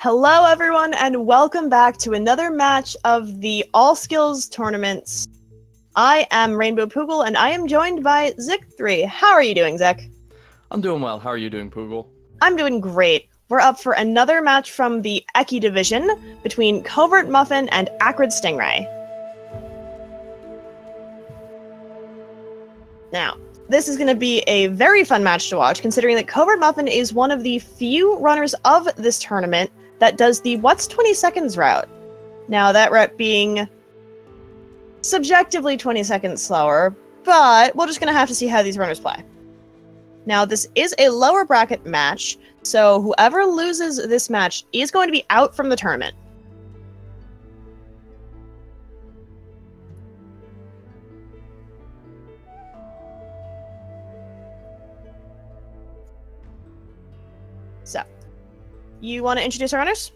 Hello everyone and welcome back to another match of the All Skills tournaments. I am Rainbow Poogle and I am joined by Zik3. How are you doing, Zik? I'm doing well. How are you doing, Poogle? I'm doing great. We're up for another match from the Eki division between Covert Muffin and Acridstingray. Now, this is going to be a very fun match to watch, considering that Covert Muffin is one of the few runners of this tournament that does the what's 20 seconds route. Now, that route being subjectively 20 seconds slower, but we're just going to have to see how these runners play. Now, this is a lower bracket match, so whoever loses this match is going to be out from the tournament. So, you want to introduce our runners?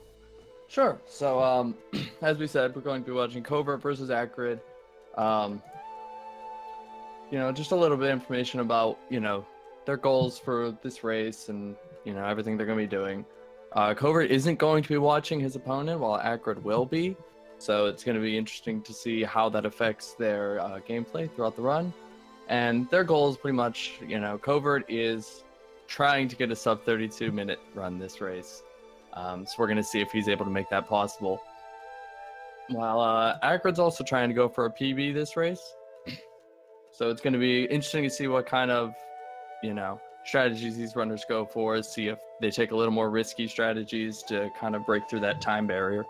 Sure. So, as we said, we're going to be watching Covert versus Acrid. Just a little bit of information about, their goals for this race and, everything they're going to be doing. Covert isn't going to be watching his opponent, while Acrid will be. So it's going to be interesting to see how that affects their gameplay throughout the run. And their goal is pretty much, Covert is trying to get a sub 32-minute run this race. So we're going to see if he's able to make that possible. While Acrid's also trying to go for a PB this race. So it's going to be interesting to see what kind of, strategies these runners go for, see if they take a little more risky strategies to kind of break through that time barrier.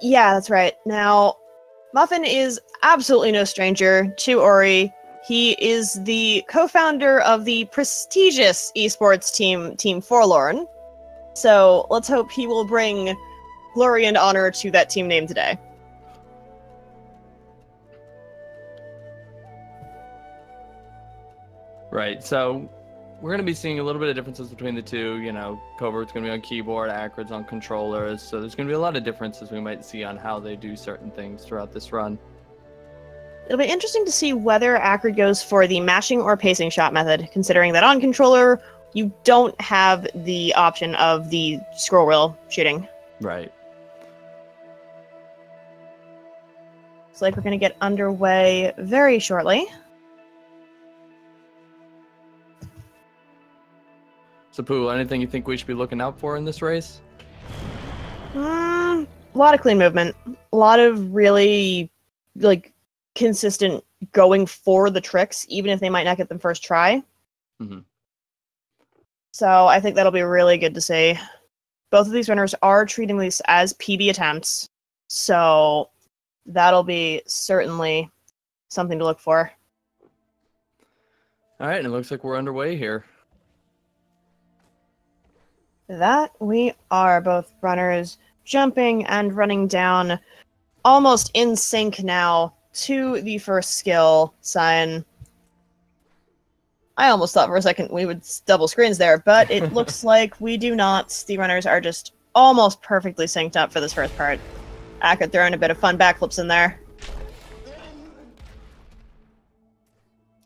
Yeah, that's right. Now, Muffin is absolutely no stranger to Ori. He is the co-founder of the prestigious esports team, Team Forlorn. So let's hope he will bring glory and honor to that team name today. Right, so we're going to be seeing a little bit of differences between the two. Covert's going to be on keyboard, Acrid's on controllers. So there's going to be a lot of differences we might see on how they do certain things throughout this run. It'll be interesting to see whether Acrid goes for the mashing or pacing shot method, considering that on controller, you don't have the option of the scroll wheel shooting. Right. Looks like we're going to get underway very shortly. So, Pooh, anything you think we should be looking out for in this race? A lot of clean movement. A lot of really, consistent going for the tricks, even if they might not get them first try. Mm-hmm. So I think that'll be really good to see. Both of these runners are treating these as PB attempts, so that'll be certainly something to look for. All right, and it looks like we're underway here. That we are, both runners jumping and running down almost in sync now to the first skill sign. I almost thought for a second we would double screens there, but it looks like we do not. The runners are just almost perfectly synced up for this first part. Acrid throwing a bit of fun backflips in there.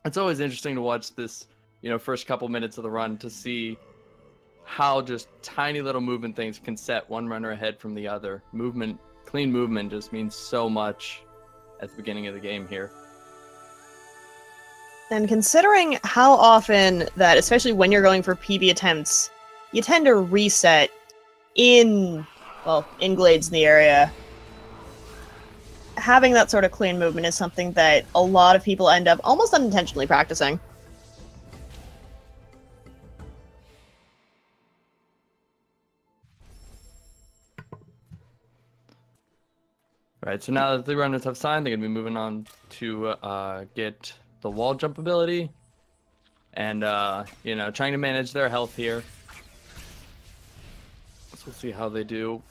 It's always interesting to watch this, first couple minutes of the run to see how just tiny little movement things can set one runner ahead from the other. Clean movement just means so much at the beginning of the game here. And considering how often that, especially when you're going for PB attempts, you tend to reset in glades in the area. Having that sort of clean movement is something that a lot of people end up almost unintentionally practicing. Right, so now that the runners have signed, they're going to be moving on to get the wall jump ability and, trying to manage their health here. So we'll see how they do.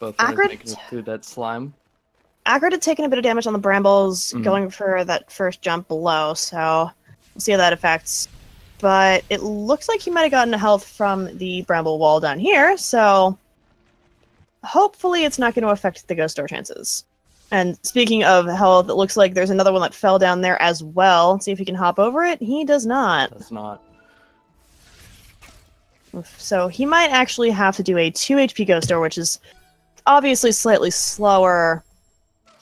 Both runners making it through that slime. Acrid had taken a bit of damage on the brambles going for that first jump below, so we'll see how that affects. But it looks like he might have gotten a health from the bramble wall down here, so hopefully it's not going to affect the ghost door chances. And speaking of health, it looks like there's another one that fell down there as well. Let's see if he can hop over it. He does not. Does not. So he might actually have to do a 2 HP Ghost Door, which is obviously slightly slower.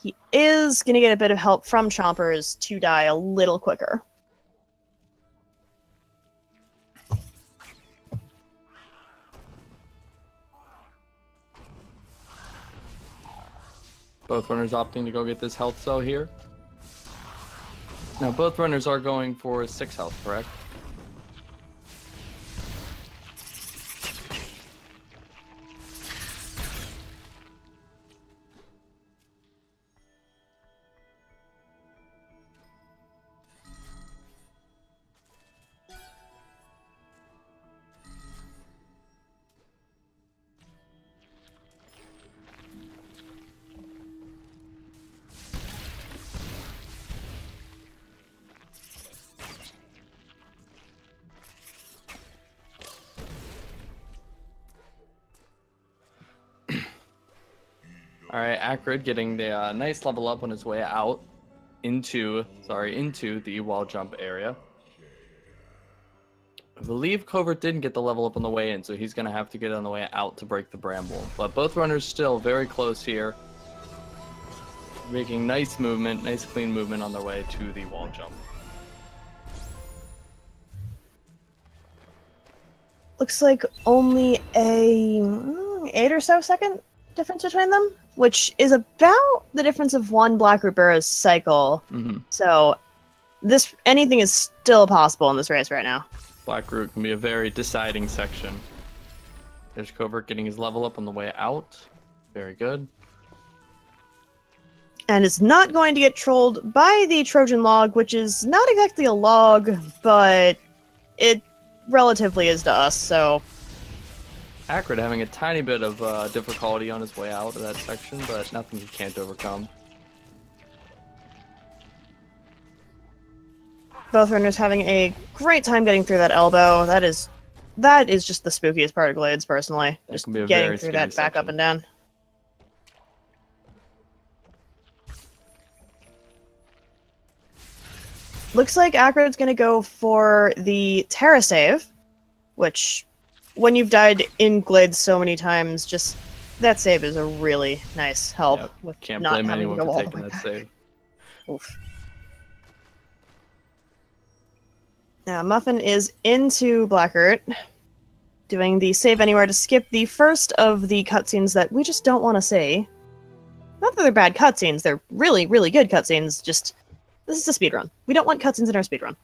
He is going to get a bit of help from Chompers to die a little quicker. Both runners opting to go get this health cell here. Now, both runners are going for 6 health, correct? All right, Acrid getting the nice level up on his way out into the wall jump area. I believe Covert didn't get the level up on the way in, so he's going to have to get on the way out to break the bramble. But both runners still very close here, making nice movement, nice clean movement on their way to the wall jump. Looks like only a 8 or so second difference between them, which is about the difference of one Blackroot Burrow's cycle. So anything is still possible in this race right now. Blackroot can be a very deciding section. There's Covert getting his level up on the way out. Very good. And it's not going to get trolled by the Trojan log, which is not exactly a log, but it relatively is to us, so... Acrid having a tiny bit of difficulty on his way out of that section, but nothing he can't overcome. Both runners having a great time getting through that elbow. That is just the spookiest part of Glades, personally. That just can be a getting very through scary that back section. up and down. Looks like Acrid's going to go for the Terra save, which, when you've died in Glades so many times, just that save is a really nice help. Yep. With Can't not blame having anyone to go for all the taking way that back. save. Oof. Now, Muffin is into Blackroot, doing the save anywhere to skip the first of the cutscenes that we just don't want to see. Not that they're bad cutscenes, they're really, really good cutscenes, just... This is a speedrun. We don't want cutscenes in our speedrun.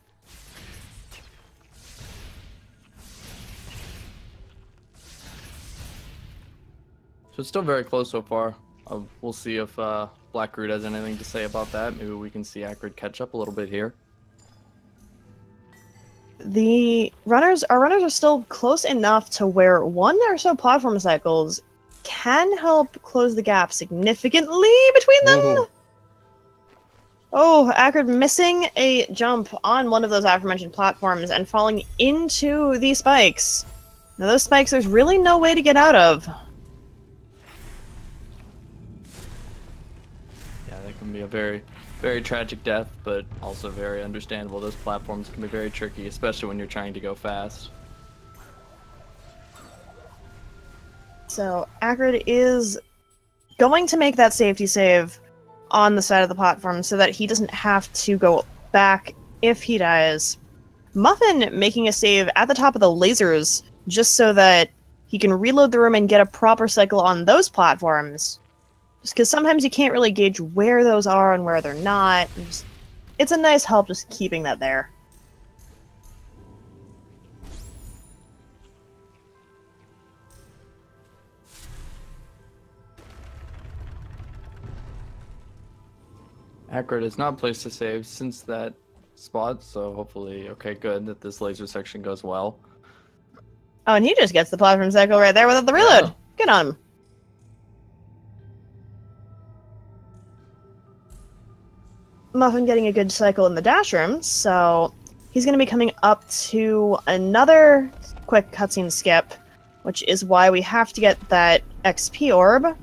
So it's still very close so far. We'll see if Blackroot has anything to say about that. Maybe we can see Acrid catch up a little bit here. Our runners are still close enough to where one or so platform cycles can help close the gap significantly between them. Ooh. Oh, Acrid missing a jump on one of those aforementioned platforms and falling into the spikes. Now those spikes, there's really no way to get out of. Yeah, that can be a very, very tragic death, but also very understandable. Those platforms can be very tricky, especially when you're trying to go fast. So Acrid is going to make that safety save on the side of the platform so that he doesn't have to go back if he dies. Muffin making a save at the top of the lasers just so that he can reload the room and get a proper cycle on those platforms. Just because sometimes you can't really gauge where those are and where they're not. It's a nice help just keeping that there. Acrid has not placed a save since that spot, so hopefully, okay, good, that this laser section goes well. Oh, and he just gets the platform cycle right there without the reload. Yeah. Good on him. Muffin getting a good cycle in the dash room, so he's going to be coming up to another quick cutscene skip, which is why we have to get that XP orb,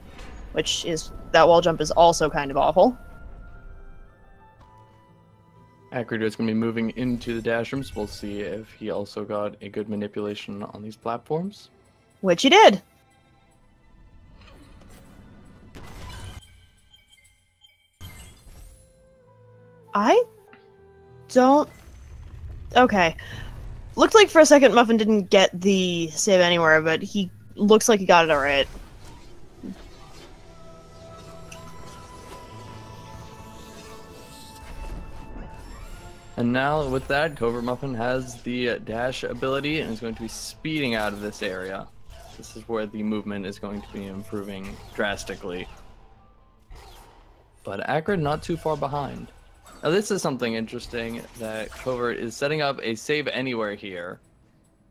which is, that wall jump is also kind of awful. Acrid is going to be moving into the dash rooms. We'll see if he also got a good manipulation on these platforms. Which he did. I don't... Okay. Looked like for a second Muffin didn't get the save anywhere, but he looks like he got it alright. And now with that, Covert Muffin has the dash ability and is going to be speeding out of this area. This is where the movement is going to be improving drastically. But Acrid not too far behind. Now this is something interesting, that Covert is setting up a save anywhere here,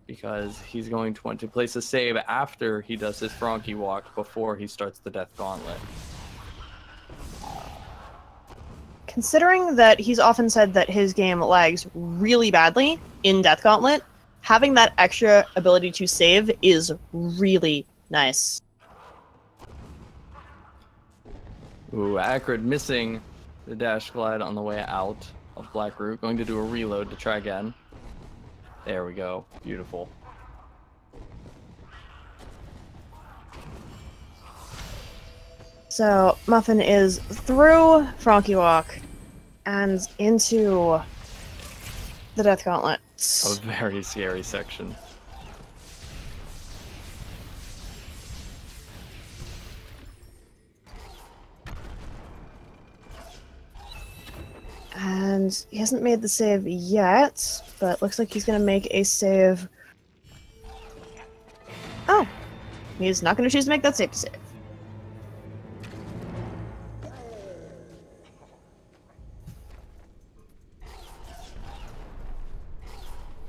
because he's going to want to place a save after he does his Frankie walk before he starts the Death Gauntlet. Considering that he's often said that his game lags really badly in Death Gauntlet, having that extra ability to save is really nice. Ooh, Acrid missing the dash glide on the way out of Blackroot. Going to do a reload to try again. There we go. Beautiful. So, Muffin is through Frankie Walk and into the Death Gauntlet. A very scary section. And he hasn't made the save yet, but looks like he's going to make a save. Oh, he's not going to choose to make that save to save.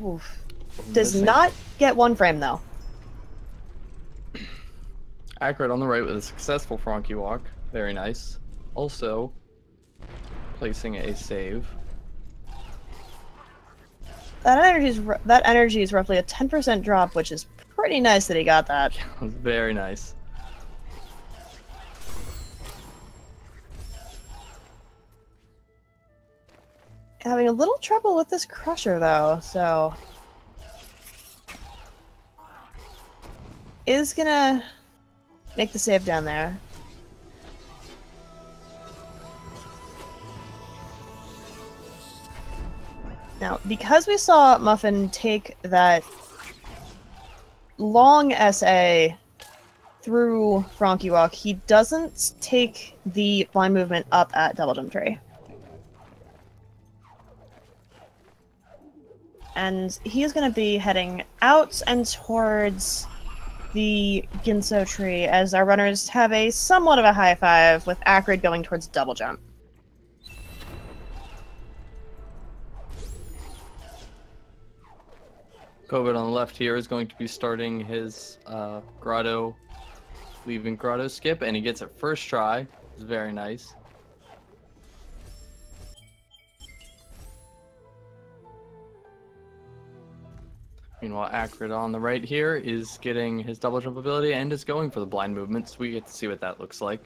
Oof. Does not get one frame, though. Acrid on the right with a successful Frankie walk. Very nice. Also, placing a save. That energy is roughly a 10% drop, which is pretty nice that he got that. That was very nice. Having a little trouble with this Crusher, though, so... Is gonna make the save down there. Now, because we saw Muffin take that long SA through Frankie Walk, he doesn't take the blind movement up at Double Jump Tree. And he is going to be heading out and towards the Ginso tree as our runners have a somewhat of a high five with Acrid going towards Double Jump. Covert on the left here is going to be starting his Grotto, leaving Grotto skip, and he gets it first try. It's very nice. Meanwhile, Acrid on the right here is getting his double jump ability and is going for the blind movement, so we get to see what that looks like.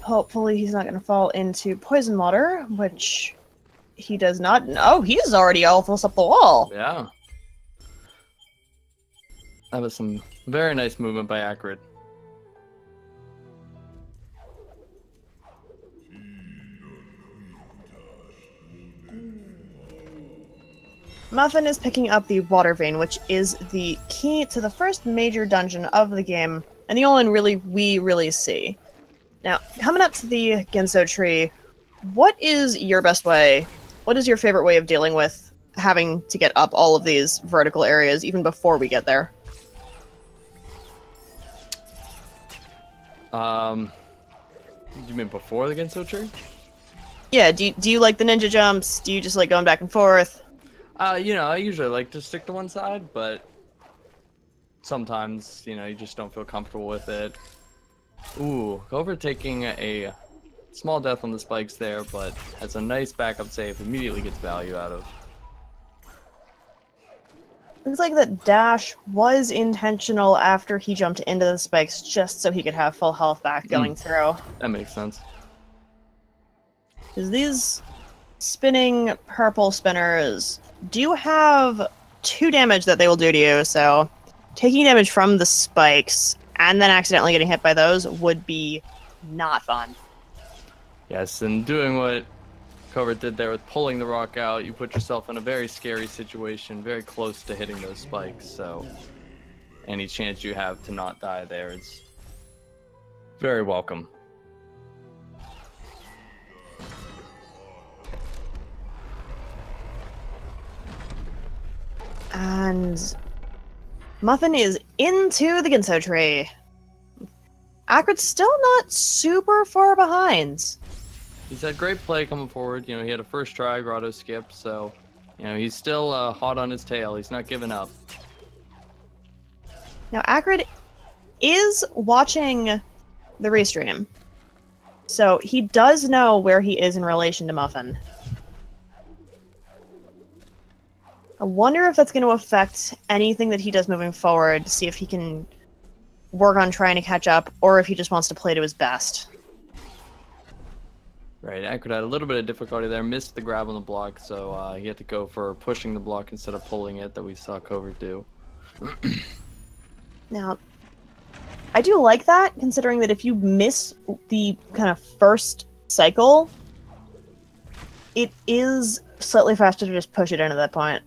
Hopefully he's not going to fall into poison water, which he does not. Oh, he's already almost up the wall. Yeah. That was some very nice movement by Acrid. Muffin is picking up the Water Vein, which is the key to the first major dungeon of the game, and the only one we really see. Now, coming up to the Ginso tree, what is your best way? What is your favorite way of dealing with having to get up all of these vertical areas even before we get there? You mean before the Ginso tree? Yeah, do you like the ninja jumps? Do you just like going back and forth? You know, I usually like to stick to one side, but sometimes, you know, you just don't feel comfortable with it. Ooh, Covert taking a small death on the spikes there, but has a nice backup save, immediately gets value out of. Looks like that dash was intentional after he jumped into the spikes just so he could have full health back going through. That makes sense. Because these spinning purple spinners do have 2 damage that they will do to you, so taking damage from the spikes and then accidentally getting hit by those would be not fun. Yes, and doing what Covert did there with pulling the rock out, you put yourself in a very scary situation, very close to hitting those spikes, so any chance you have to not die there is very welcome. And Muffin is into the Ginso tree. Acrid's still not super far behind. He's had great play coming forward. You know, he had a first try, grotto skip, so, you know, he's still hot on his tail. He's not giving up. Now, Acrid is watching the restream, so he does know where he is in relation to Muffin. I wonder if that's going to affect anything that he does moving forward, to see if he can work on trying to catch up, or if he just wants to play to his best. Right, Acrid had a little bit of difficulty there, missed the grab on the block, so he had to go for pushing the block instead of pulling it that we saw Covert do. Now, I do like that, considering that if you miss the kind of first cycle, it is slightly faster to just push it into that point.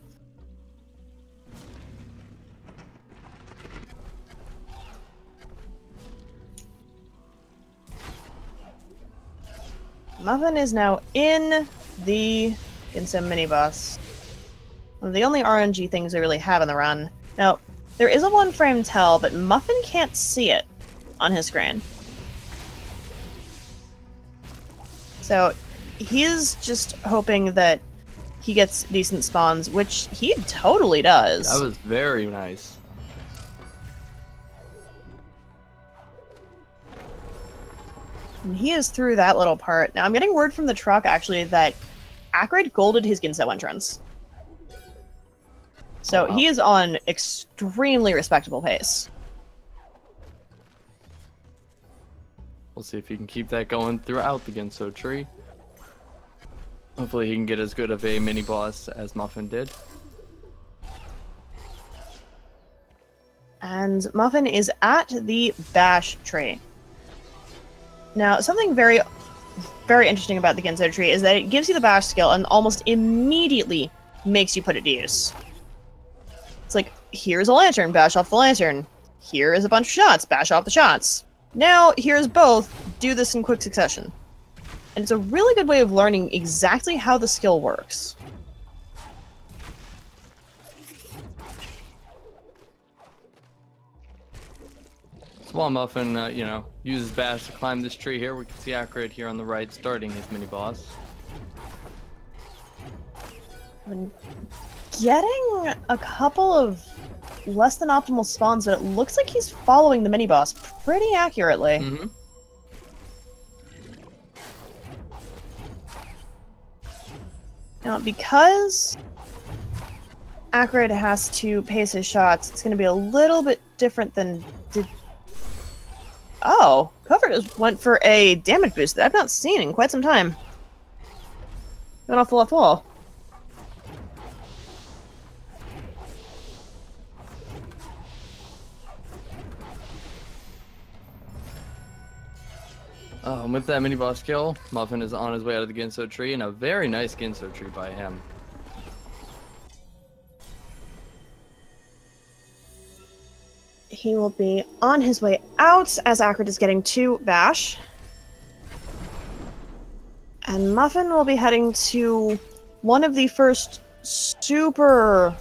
Muffin is now in the Ginso mini-boss. One of the only RNG things we really have in the run. Now, there is a one-frame tell, but Muffin can't see it on his screen. So, he's just hoping that he gets decent spawns, which he totally does. That was very nice. And he is through that little part. Now, I'm getting word from the truck, actually, that Acrid golded his Ginso entrance. So wow. He is on extremely respectable pace. We'll see if he can keep that going throughout the Ginso tree. Hopefully he can get as good of a mini-boss as Muffin did. And Muffin is at the Bash tree. Now, something very, very interesting about the Ginso tree is that it gives you the Bash skill and almost immediately makes you put it to use. It's like, here's a lantern, bash off the lantern. Here is a bunch of shots, bash off the shots. Now, here's both, do this in quick succession. And it's a really good way of learning exactly how the skill works. So while Muffin, you know, uses Bash to climb this tree here, we can see Acrid here on the right starting his mini-boss. I'm getting a couple of less than optimal spawns, but it looks like he's following the mini-boss pretty accurately. Mm-hmm. Now, because Acrid has to pace his shots, it's going to be a little bit different than... Oh, Covert just went for a damage boost that I've not seen in quite some time. Went off the left wall. With that mini-boss kill, Muffin is on his way out of the Ginso tree, and a very nice Ginso tree by him. He will be on his way out as Acrid is getting to Bash. And Muffin will be heading to one of the first super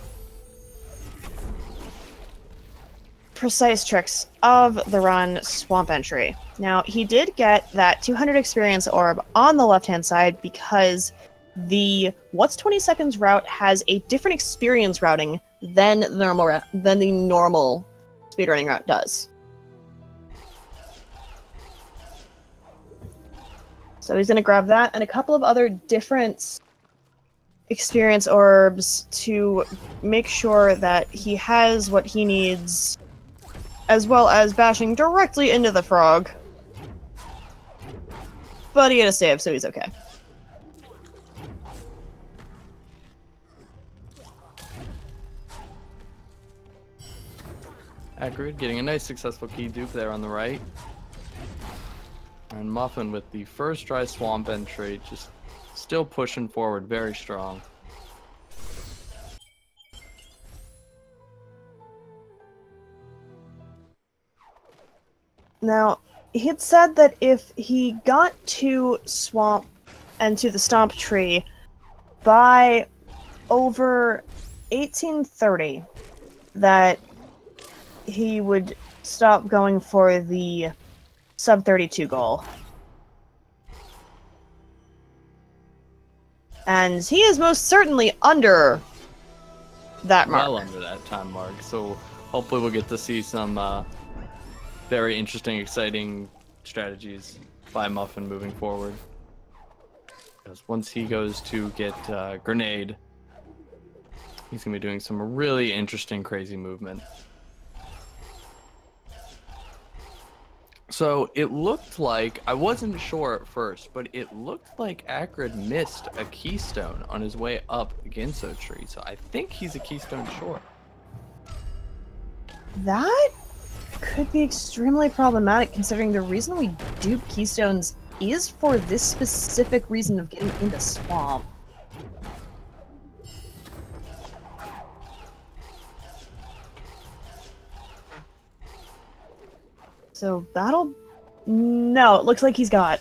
precise tricks of the run, Swamp Entry. Now, he did get that 200 experience orb on the left-hand side because the What's 20 Seconds route has a different experience routing than the normal speedrunning route does. So he's going to grab that and a couple of other different experience orbs to make sure that he has what he needs, as well as bashing directly into the frog. But he had a save, so he's okay. Acrid getting a nice successful key dupe there on the right. And Muffin with the first dry swamp entry, just still pushing forward very strong. Now, he had said that if he got to Swamp and to the Stomp Tree by over 1830, that he would stop going for the sub 32 goal. And he is most certainly under that mark. Well under that time mark, so hopefully we'll get to see some very interesting, exciting strategies by Muffin moving forward. Because once he goes to get Grenade, he's going to be doing some really interesting, crazy movement. So it looked like, I wasn't sure at first, but it looked like Acrid missed a keystone on his way up against Tree. So I think he's a keystone short. That could be extremely problematic, considering the reason we dupe keystones is for this specific reason of getting into Swamp. So that'll... No, it looks like he's got...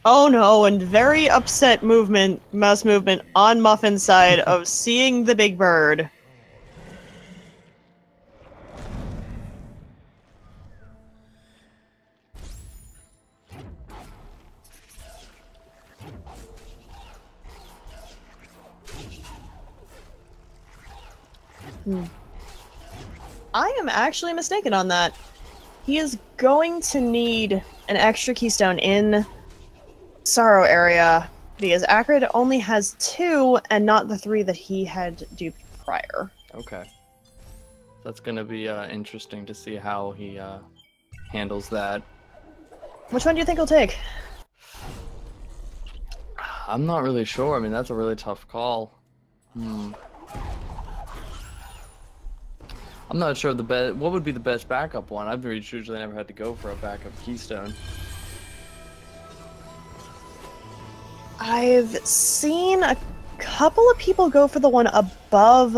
Oh no, and very upset mouse movement on Muffin's side of seeing the big bird. I am actually mistaken on that. He is going to need an extra keystone in Sorrow area, because Acrid only has 2 and not the 3 that he had duped prior. Okay. That's going to be interesting to see how he handles that. Which one do you think he'll take? I'm not really sure. I mean, that's a really tough call. I'm not sure what would be the best backup one. I've usually never had to go for a backup keystone. I've seen a couple of people go for the one above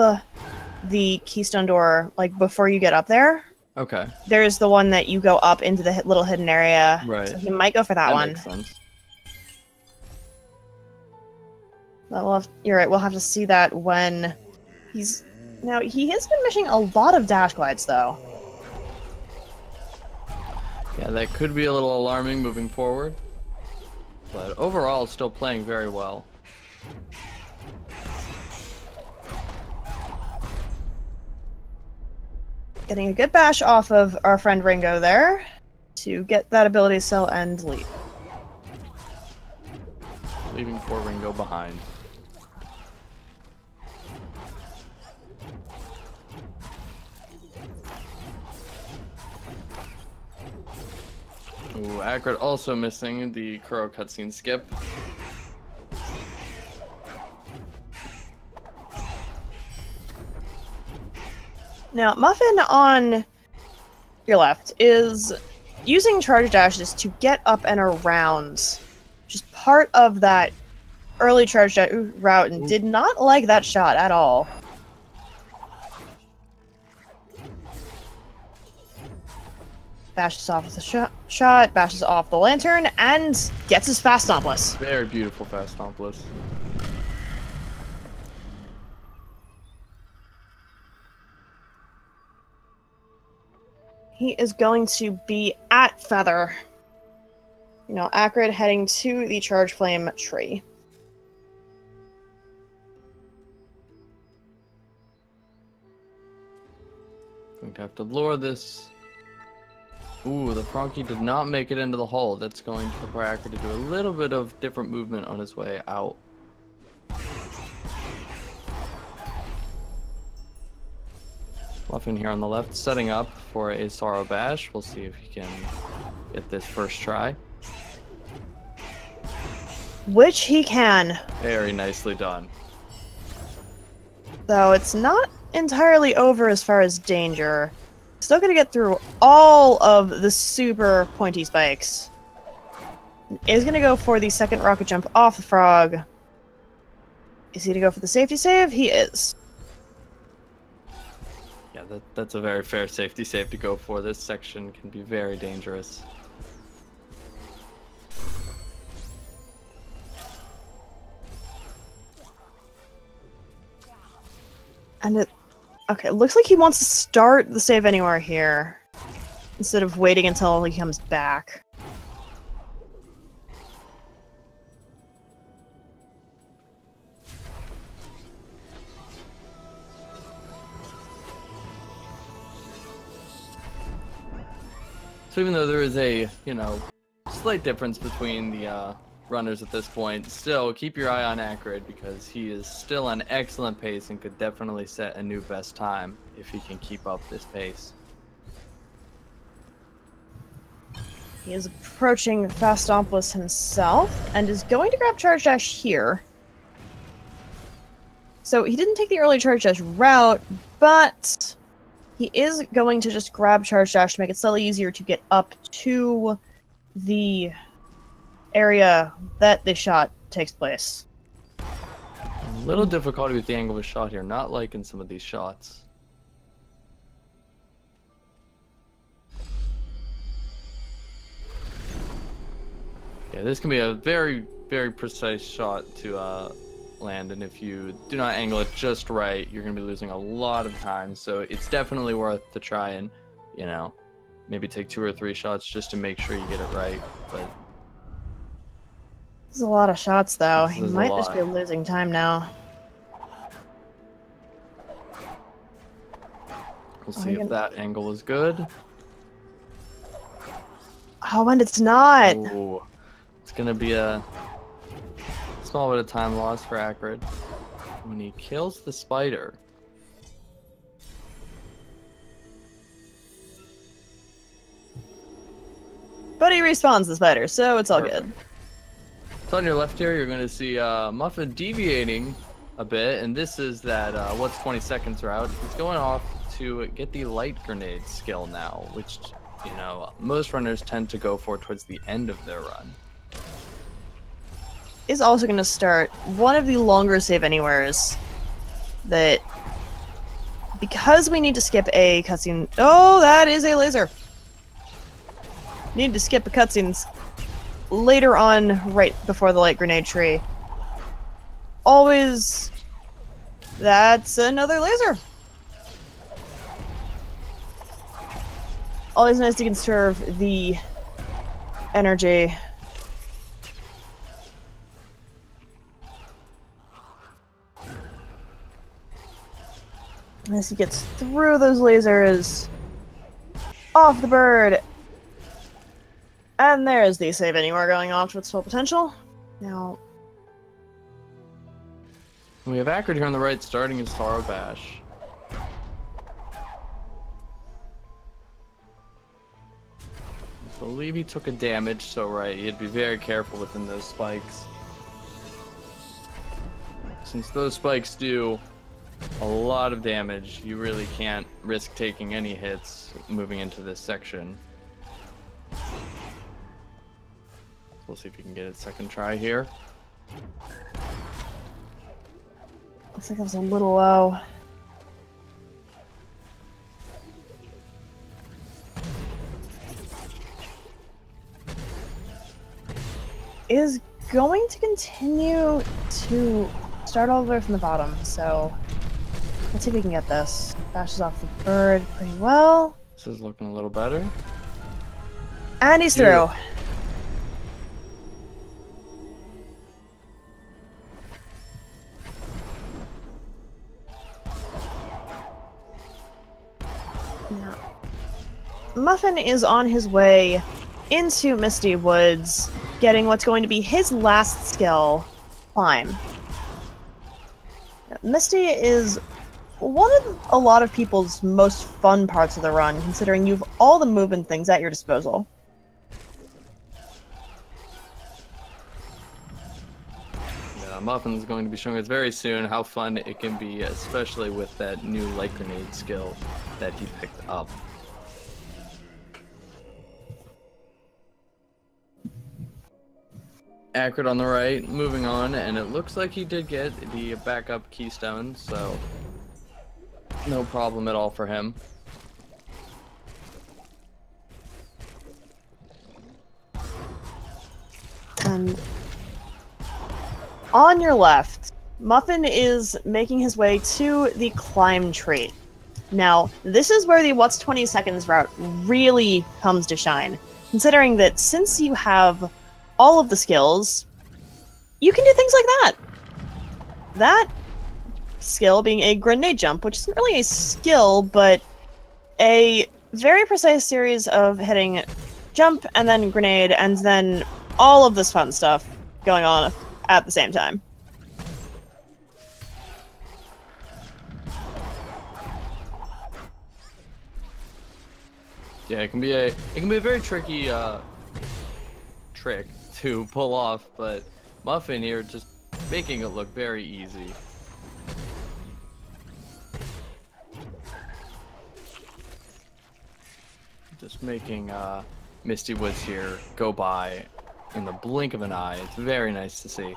the keystone door, like before you get up there. Okay. There's the one that you go up into the little hidden area. Right. So he might go for that one. Makes sense. But you're right, we'll have to see that when he's... Now, he has been missing a lot of dash glides, though. Yeah, that could be a little alarming moving forward. But overall, still playing very well. Getting a good bash off of our friend Ringo there to get that ability cell and lead. Leaving poor Ringo behind. Ooh, Acrid also missing the Kuro cutscene skip. Now, Muffin on your left is using charge dashes to get up and around. Just part of that early charge route, and did not like that shot at all. Bashes off with the shot, bashes off the lantern, and gets his fast stompless. Very beautiful fast stompless. He is going to be at Feather. You know, Acrid heading to the Charge Flame tree. Going to have to lure this. Ooh, the Frankie did not make it into the hole. That's going to require Acrid to do a little bit of different movement on his way out. Muffin here on the left, setting up for a Sorrow Bash. We'll see if he can get this first try. Which he can. Very nicely done. Though it's not entirely over as far as danger. Still gonna get through all of the super pointy spikes. Is gonna go for the second rocket jump off the frog. Is he to go for the safety save? He is. Yeah, that's a very fair safety save to go for. This section can be very dangerous. And it... Okay, looks like he wants to start the save anywhere here. Instead of waiting until he comes back. So even though there is a, slight difference between the runners at this point, still keep your eye on Acrid because he is still on excellent pace and could definitely set a new best time if he can keep up this pace. He is approaching Fastompolis himself and is going to grab Charge Dash here. So he didn't take the early Charge Dash route, but he is going to just grab Charge Dash to make it slightly easier to get up to the area that the shot takes place. A little difficulty with the angle of a shot here, not like in some of these shots. Yeah, this can be a very, very precise shot to land, and if you do not angle it just right, you're going to be losing a lot of time, so it's definitely worth to try and, maybe take 2 or 3 shots just to make sure you get it right, but... This is a lot of shots, though. He might just be losing time now. We'll see if that angle is good. Oh, and it's not! Ooh. It's going to be a small bit of time loss for Acrid. When he kills the spider... But he respawns the spider, so it's all good. So on your left here, you're going to see Muffin deviating a bit, and this is that what's 20 seconds route. He's going off to get the light grenade skill now, which, most runners tend to go for towards the end of their run. Is also going to start one of the longer save anywheres that, because we need to skip a cutscene. Oh, that is a laser. Need to skip a cutscenes later on, right before the light grenade tree. Always. That's another laser. Always nice to conserve the energy. As he gets through those lasers, off the bird, and there's the save anywhere going off to its full potential. Now, we have Acrid here on the right, starting his Sorrow Bash. I believe he took a damage, so right, he'd be very careful within those spikes. Since those spikes do a lot of damage, you really can't risk taking any hits moving into this section. We'll see if you can get a second try here. Looks like it was a little low. Is going to continue to start all the way from the bottom, so let's see if we can get this. Bashes off the bird pretty well. This is looking a little better. And he's through. Now, Muffin is on his way into Misty Woods, getting what's going to be his last skill, Climb. Misty is one of a lot of people's most fun parts of the run, considering you have all the movement things at your disposal. Muffin's going to be showing us very soon how fun it can be, especially with that new light grenade skill that he picked up. Acrid on the right, moving on, and it looks like he did get the backup keystone, so no problem at all for him. And on your left, Muffin is making his way to the climb trait. Now, this is where the what's 20 seconds route really comes to shine, considering that since you have all of the skills, you can do things like that. That skill being a grenade jump, which isn't really a skill, but a very precise series of hitting jump and then grenade and then all of this fun stuff going on at the same time. Yeah, it can be a very tricky trick to pull off, but Muffin here just making it look very easy. Just making Misty Woods here go by in the blink of an eye. It's very nice to see.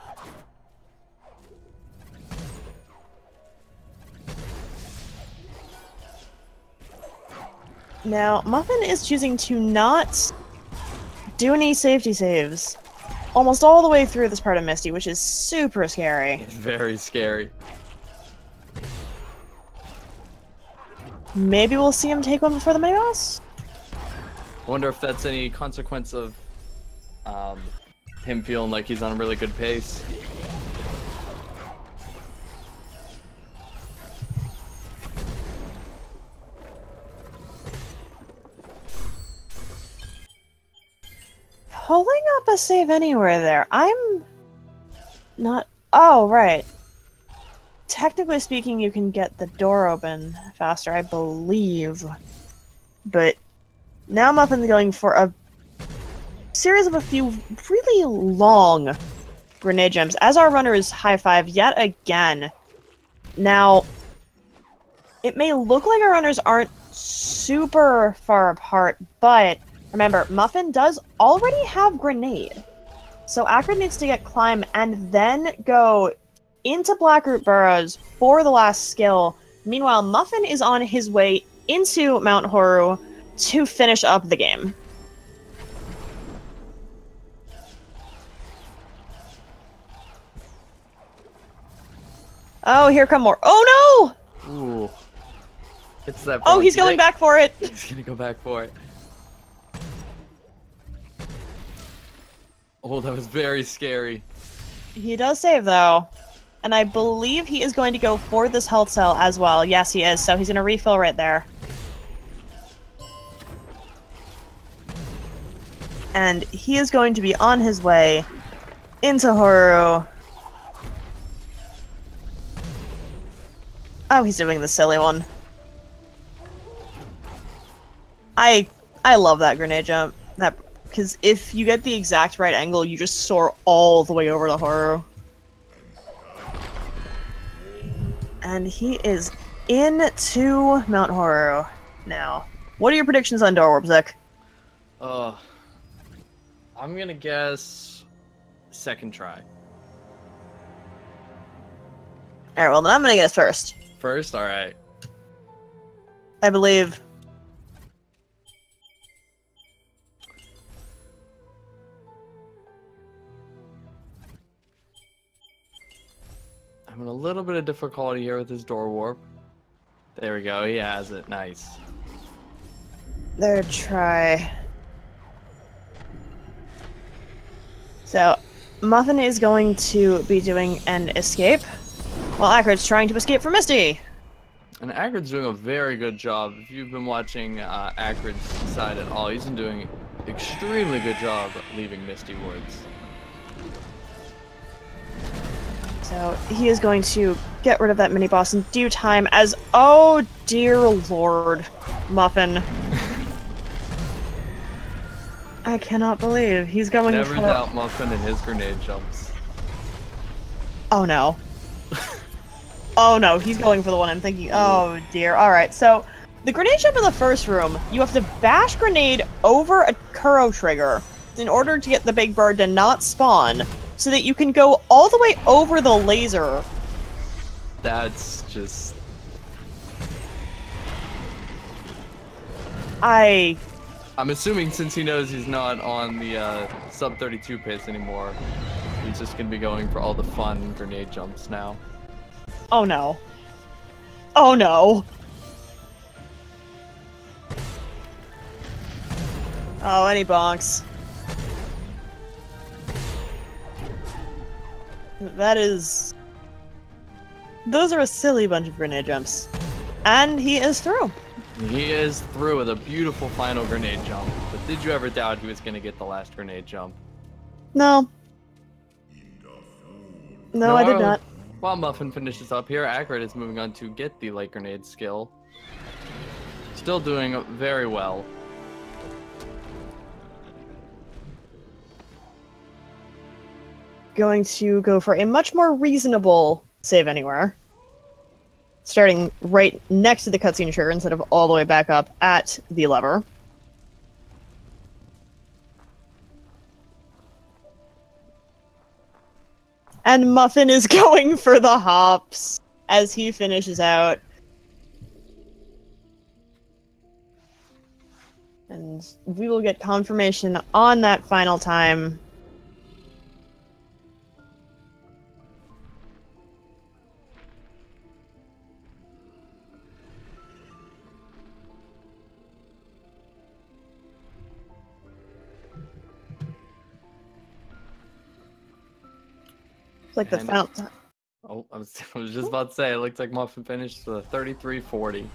Now, Muffin is choosing to not do any safety saves almost all the way through this part of Misty, which is super scary. It's very scary. Maybe we'll see him take one before the mini boss? Wonder if that's any consequence of him feeling like he's on a really good pace. Pulling up a save anywhere there. I'm not... Oh, right. Technically speaking, you can get the door open faster, I believe. But now Muffin's going for a series of a few really long grenade jumps, as our runners high five yet again. Now, it may look like our runners aren't super far apart, but remember, Muffin does already have grenade. So Acrid needs to get climb and then go into Blackroot Burrows for the last skill. Meanwhile, Muffin is on his way into Mount Horu to finish up the game. Oh, here come more. Oh no! Ooh. It's that. Oh, he's going back for it. He's gonna go back for it. Oh, that was very scary. He does save, though. And I believe he is going to go for this health cell as well. Yes, he is. So he's going to refill right there. And he is going to be on his way into Horu. Oh, he's doing the silly one. I love that grenade jump. Because if you get the exact right angle, you just soar all the way over to Horu. And he is into Mount Horu now. What are your predictions on Door Warp, Zek? I'm gonna guess second try. Alright, well then I'm gonna guess first. First? Alright. I believe. Having a little bit of difficulty here with his door warp. There we go, he has it. Nice. Third try. So, Muffin is going to be doing an escape, while Acrid's trying to escape from Misty. And Acrid's doing a very good job. If you've been watching Acrid's side at all, he's been doing an extremely good job leaving Misty Woods. So he is going to get rid of that mini-boss in due time as... Oh, dear lord, Muffin. I cannot believe he's going Never for... doubt Muffin and his grenade jumps. Oh no. Oh no, he's going for the one I'm thinking. Oh dear. Alright, so the grenade jump in the first room, you have to bash grenade over a Kuro trigger in order to get the big bird to not spawn, so that you can go all the way over the laser. That's just... I'm assuming since he knows he's not on the sub 32 pace anymore, he's just gonna be going for all the fun grenade jumps now. Oh no. Oh no. Oh, any bonks. That is... Those are a silly bunch of grenade jumps. And he is through. He is through with a beautiful final grenade jump. But did you ever doubt he was going to get the last grenade jump? No. No, I did not. While Muffin finishes up here, Acrid is moving on to get the light grenade skill. Still doing very well. Going to go for a much more reasonable save anywhere. Starting right next to the cutscene trigger instead of all the way back up at the lever. And Muffin is going for the hops as he finishes out. And we will get confirmation on that final time. It's like the fountain. Oh, I was just about to say, it looks like Muffin finished with a 33-40.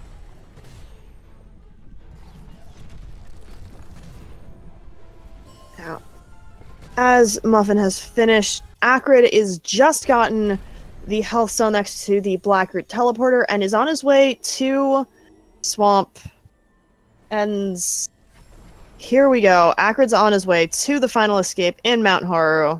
Now, as Muffin has finished, Acrid is just gotten the health cell next to the Blackroot teleporter and is on his way to Swamp. And here we go. Acrid's on his way to the final escape in Mount Haru.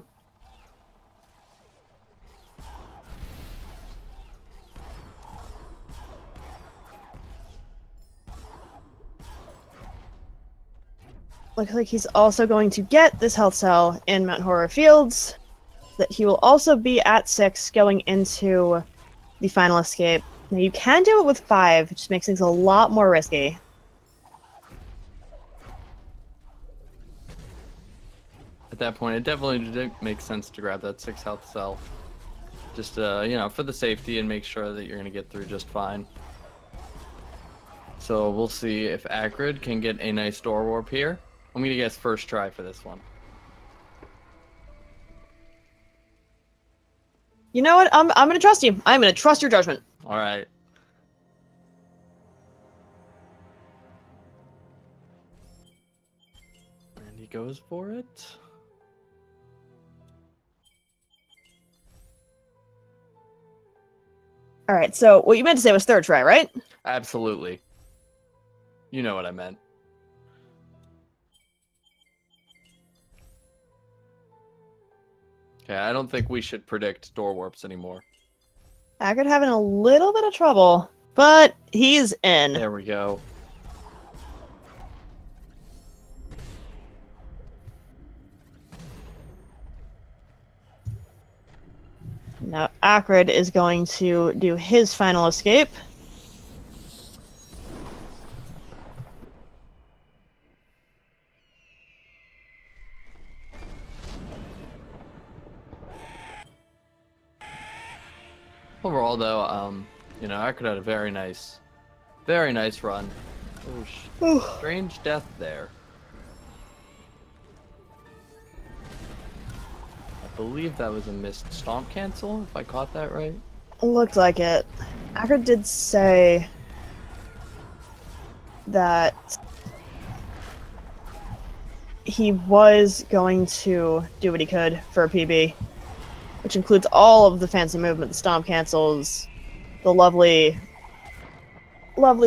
Looks like he's also going to get this health cell in Mount Horror Fields. That he will also be at 6 going into the final escape. Now you can do it with 5, which makes things a lot more risky. At that point, it definitely did make sense to grab that 6 health cell. Just, you know, for the safety and make sure that you're going to get through just fine. So we'll see if Acrid can get a nice door warp here. I'm going to guess first try for this one. You know what? I'm going to trust you. I'm going to trust your judgment. All right. And he goes for it. All right, so what you meant to say was third try, right? Absolutely. You know what I meant. Okay, I don't think we should predict door warps anymore. Acrid having a little bit of trouble, but he's in. There we go. Now Acrid is going to do his final escape. Overall, though, you know, Acrid had a very nice run. Oh, strange death there. I believe that was a missed stomp cancel, if I caught that right. Looked like it. Acrid did say that he was going to do what he could for a PB, which includes all of the fancy movement, the stomp cancels, the lovely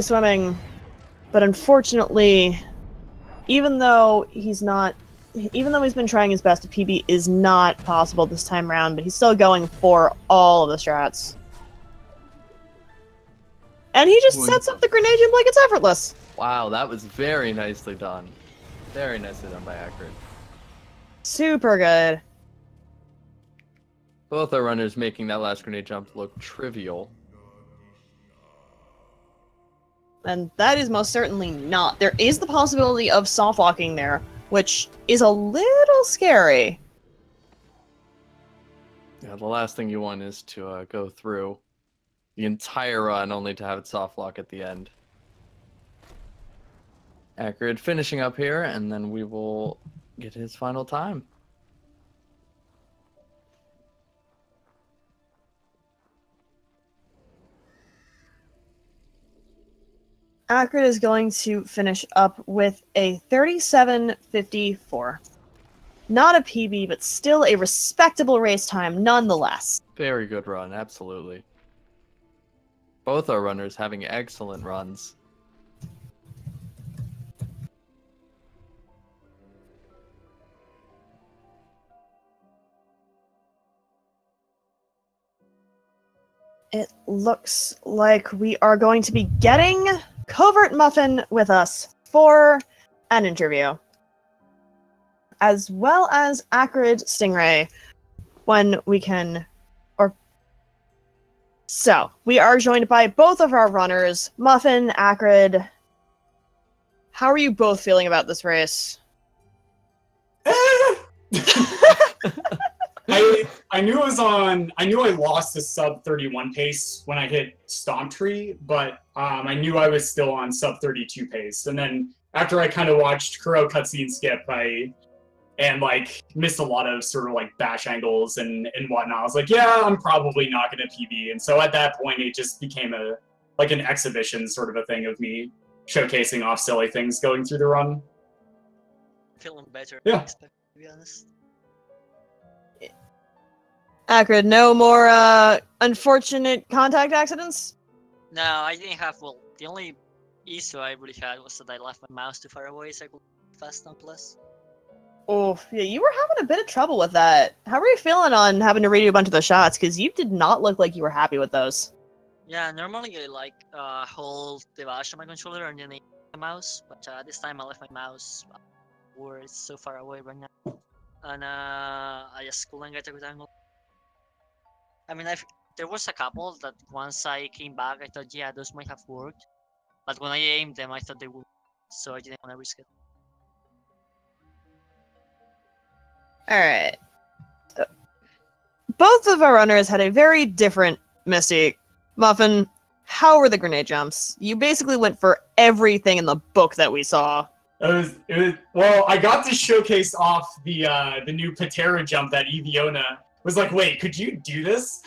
swimming. But unfortunately, even though he's not even though he's been trying his best, a PB is not possible this time around, but he's still going for all of the strats. And he just sets up the grenade jump like it's effortless. Wow, that was very nicely done. Very nicely done by Acrid. Super good. Both our runners making that last grenade jump look trivial. And that is most certainly not. There is the possibility of soft locking there, which is a little scary. Yeah, the last thing you want is to go through the entire run only to have it soft lock at the end. Acrid finishing up here, and then we will get his final time. Acrid is going to finish up with a 37:54. Not a PB, but still a respectable race time nonetheless. Very good run, absolutely. Both our runners having excellent runs. It looks like we are going to be getting Covert Muffin with us for an interview, as well as Acridstingray when we can. So, we are joined by both of our runners, Muffin, Acrid. How are you both feeling about this race? I knew I lost a sub 31 pace when I hit Stomp Tree, but I knew I was still on sub 32 pace. And then after I kind of watched Kuro cutscene skip, and missed a lot of sort of like bash angles and whatnot. I was like, yeah, I'm probably not gonna PB. And so at that point, it just became an exhibition sort of a thing of me showcasing off silly things going through the run. Feeling better, yeah. To be honest. Acrid, no more unfortunate contact accidents? No, I didn't have. Well, the only issue I really had was that I left my mouse too far away, so I could fast on plus. Oh, yeah, you were having a bit of trouble with that. How were you feeling on having to redo a bunch of the shots? Because you did not look like you were happy with those. Yeah, normally I hold the bash on my controller and then I the mouse, but this time I left my mouse where it's so far away right now, and I just couldn't get a good angle. I mean, there was a couple that once I came back, I thought, yeah, those might have worked, but when I aimed them, I thought they would, so I didn't want to risk it. Alright. Both of our runners had a very different mystique. Muffin, how were the grenade jumps? You basically went for everything in the book that we saw. It was well, I got to showcase off the new Patera jump that Eviona was like, wait, could you do this?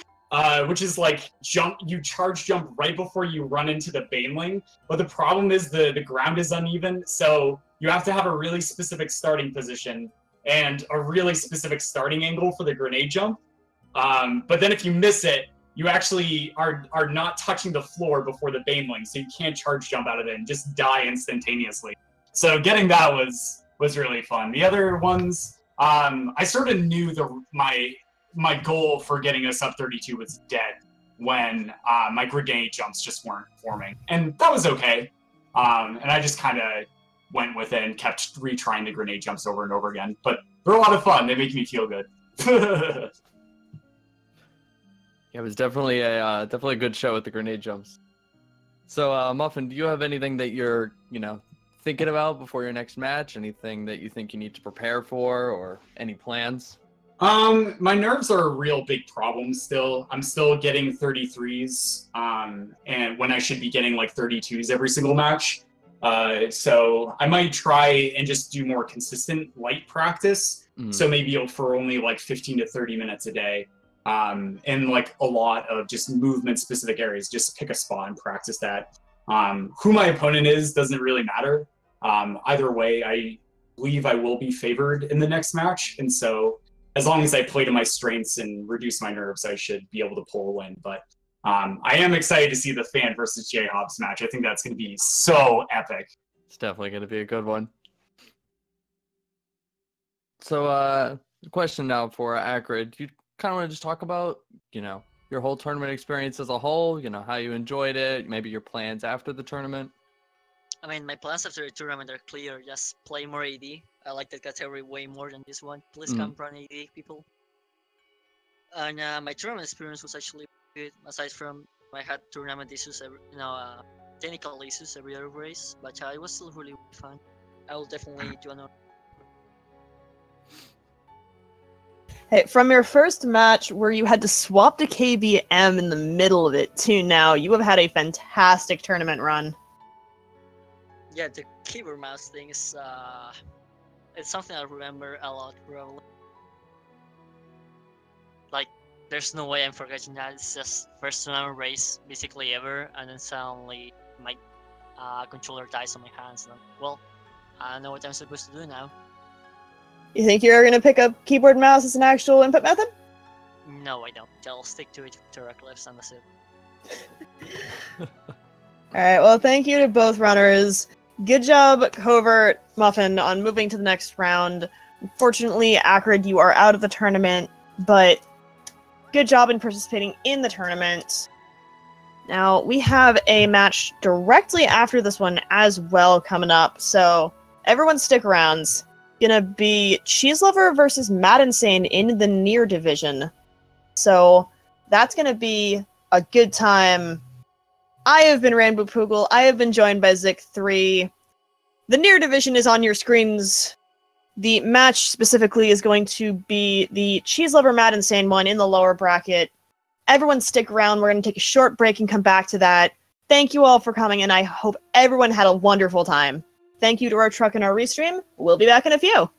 Which is like you charge jump right before you run into the baneling. But the problem is the ground is uneven, so you have to have a really specific starting position and a really specific starting angle for the grenade jump. But then if you miss it, you actually are not touching the floor before the baneling, so you can't charge jump out of it and just die instantaneously. So getting that was really fun. The other ones, I sort of knew my goal for getting us up 32 was dead when my grenade jumps just weren't forming, and that was okay. And I just kind of went with it and kept retrying the grenade jumps over and over again. But they're a lot of fun. They make me feel good. Yeah, it was definitely a good show with the grenade jumps. So, Muffin, do you have anything that you're, thinking about before your next match? Anything that you think you need to prepare for, or any plans? My nerves are a real big problem still. I'm still getting 33s, and when I should be getting like 32s every single match. So I might try and just do more consistent light practice. So maybe for only like 15 to 30 minutes a day. And like a lot of just movement specific areas, just pick a spot and practice that. Who my opponent is doesn't really matter. Either way, I believe I will be favored in the next match. And so as long as I play to my strengths and reduce my nerves, I should be able to pull a win. But I am excited to see the Fan versus J-Hobbs match. I think that's going to be so epic. It's definitely going to be a good one. So, question now for Acrid. You kind of want to just talk about, your whole tournament experience as a whole, how you enjoyed it, maybe your plans after the tournament? I mean, my plans after the tournament are clear. Just play more AD. I like that category way more than this one. Please come run AD, people. And my tournament experience was actually good. Aside from I had tournament issues, technical issues every other race, but it was still really fun. I will definitely do another. Hey, from your first match where you had to swap to KBM in the middle of it to now, you have had a fantastic tournament run. Yeah, the keyboard mouse thing is it's something I remember a lot, probably. Like, there's no way I'm forgetting that. It's just first tournament race basically ever, and then suddenly my controller dies on my hands. And well, I don't know what I'm supposed to do now. You think you're going to pick up keyboard and mouse as an actual input method? No, I don't. I'll stick to it to Reckless, and that's it. Alright, well, thank you to both runners. Good job, Covert, Muffin, on moving to the next round. Unfortunately, Acrid, you are out of the tournament, but good job in participating in the tournament. Now, we have a match directly after this one as well coming up, so everyone stick around. Gonna be Cheese Lover versus Mad Insane in the Near Division. So that's gonna be a good time. I have been Rainbow Poogle. I have been joined by Zik3. The Near Division is on your screens. The match specifically is going to be the Cheese Lover Mad Insane one in the lower bracket. Everyone stick around. We're gonna take a short break and come back to that. Thank you all for coming, and I hope everyone had a wonderful time. Thank you to our truck and our restream. We'll be back in a few.